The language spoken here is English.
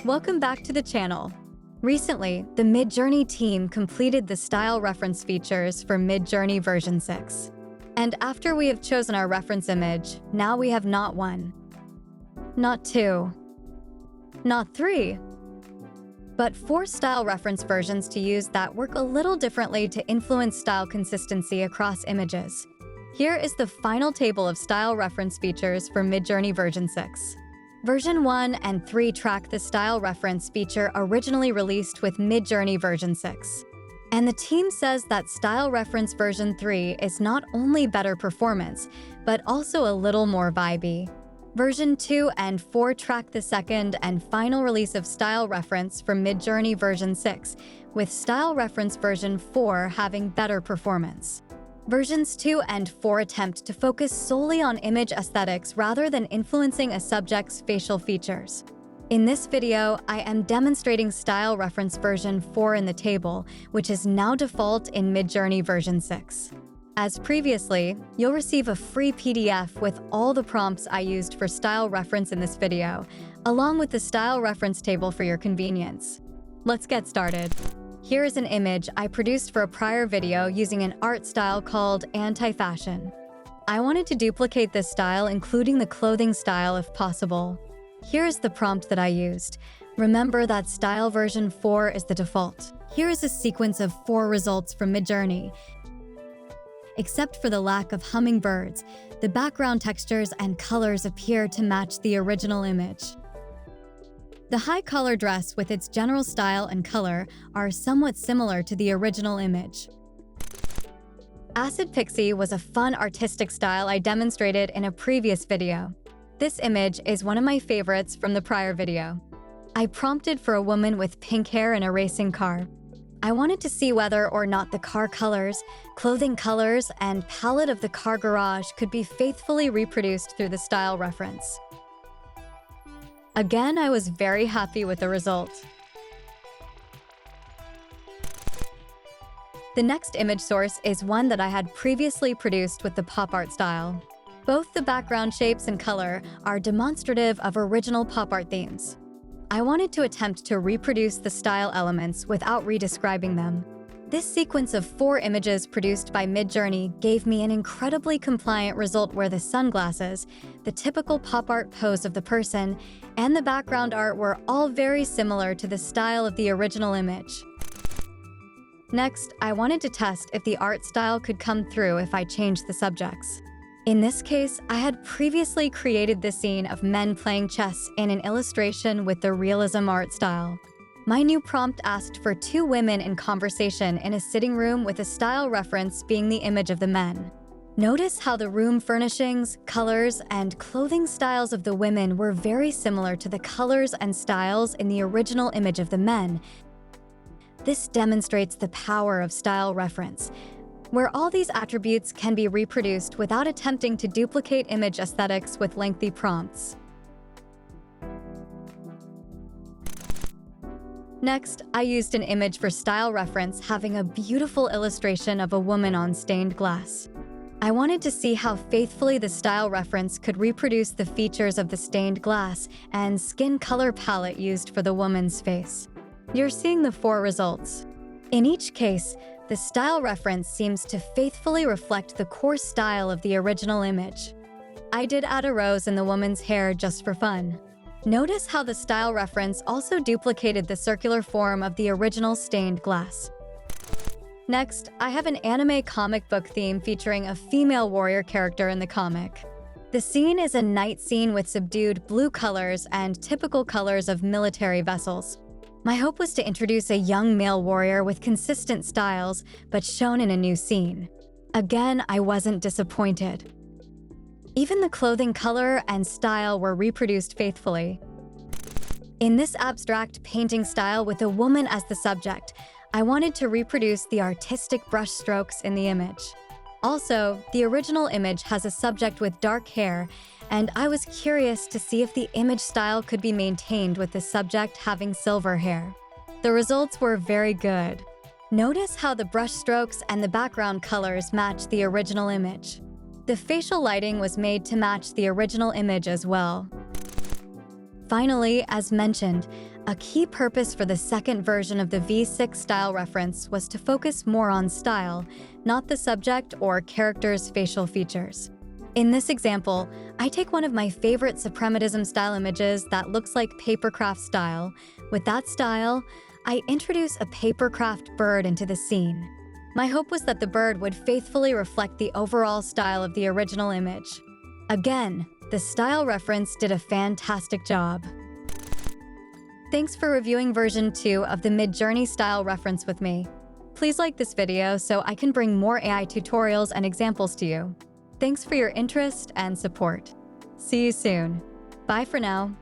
Welcome back to the channel. Recently, the Midjourney team completed the style reference features for Midjourney version 6. And after we have chosen our reference image, now we have not 1, not 2, not 3, but 4 style reference versions to use that work a little differently to influence style consistency across images. Here is the final table of style reference features for Midjourney version 6. Version 1 and 3 track the style reference feature originally released with Midjourney version 6. And the team says that style reference version 3 is not only better performance, but also a little more vibey. Version 2 and 4 track the second and final release of style reference for Midjourney version 6, with style reference version 4 having better performance. Versions 2 and 4 attempt to focus solely on image aesthetics rather than influencing a subject's facial features. In this video, I am demonstrating style reference version 4 in the table, which is now default in Midjourney version 6. As previously, you'll receive a free PDF with all the prompts I used for style reference in this video, along with the style reference table for your convenience. Let's get started. Here is an image I produced for a prior video using an art style called anti-fashion. I wanted to duplicate this style, including the clothing style if possible. Here is the prompt that I used. Remember that style version 4 is the default. Here is a sequence of 4 results from Midjourney. Except for the lack of hummingbirds, the background textures and colors appear to match the original image. The high collar dress with its general style and color are somewhat similar to the original image. Acid Pixie was a fun artistic style I demonstrated in a previous video. This image is one of my favorites from the prior video. I prompted for a woman with pink hair in a racing car. I wanted to see whether or not the car colors, clothing colors, and palette of the car garage could be faithfully reproduced through the style reference. Again, I was very happy with the result. The next image source is one that I had previously produced with the pop art style. Both the background shapes and color are demonstrative of original pop art themes. I wanted to attempt to reproduce the style elements without redescribing them. This sequence of 4 images produced by Midjourney gave me an incredibly compliant result where the sunglasses, the typical pop art pose of the person, and the background art were all very similar to the style of the original image. Next, I wanted to test if the art style could come through if I changed the subjects. In this case, I had previously created the scene of men playing chess in an illustration with the Realism art style. My new prompt asked for 2 women in conversation in a sitting room with a style reference being the image of the men. Notice how the room furnishings, colors, and clothing styles of the women were very similar to the colors and styles in the original image of the men. This demonstrates the power of style reference, where all these attributes can be reproduced without attempting to duplicate image aesthetics with lengthy prompts. Next, I used an image for style reference having a beautiful illustration of a woman on stained glass. I wanted to see how faithfully the style reference could reproduce the features of the stained glass and skin color palette used for the woman's face. You're seeing the 4 results. In each case, the style reference seems to faithfully reflect the core style of the original image. I did add a rose in the woman's hair just for fun. Notice how the style reference also duplicated the circular form of the original stained glass. Next, I have an anime comic book theme featuring a female warrior character in the comic. The scene is a night scene with subdued blue colors and typical colors of military vessels. My hope was to introduce a young male warrior with consistent styles, but shown in a new scene. Again, I wasn't disappointed. Even the clothing color and style were reproduced faithfully. In this abstract painting style with a woman as the subject, I wanted to reproduce the artistic brush strokes in the image. Also, the original image has a subject with dark hair, and I was curious to see if the image style could be maintained with the subject having silver hair. The results were very good. Notice how the brush strokes and the background colors match the original image. The facial lighting was made to match the original image as well. Finally, as mentioned, a key purpose for the second version of the V6 style reference was to focus more on style, not the subject or character's facial features. In this example, I take one of my favorite suprematism style images that looks like papercraft style. With that style, I introduce a papercraft bird into the scene. My hope was that the bird would faithfully reflect the overall style of the original image. Again, the style reference did a fantastic job. Thanks for reviewing version 2 of the Midjourney style reference with me. Please like this video so I can bring more AI tutorials and examples to you. Thanks for your interest and support. See you soon. Bye for now.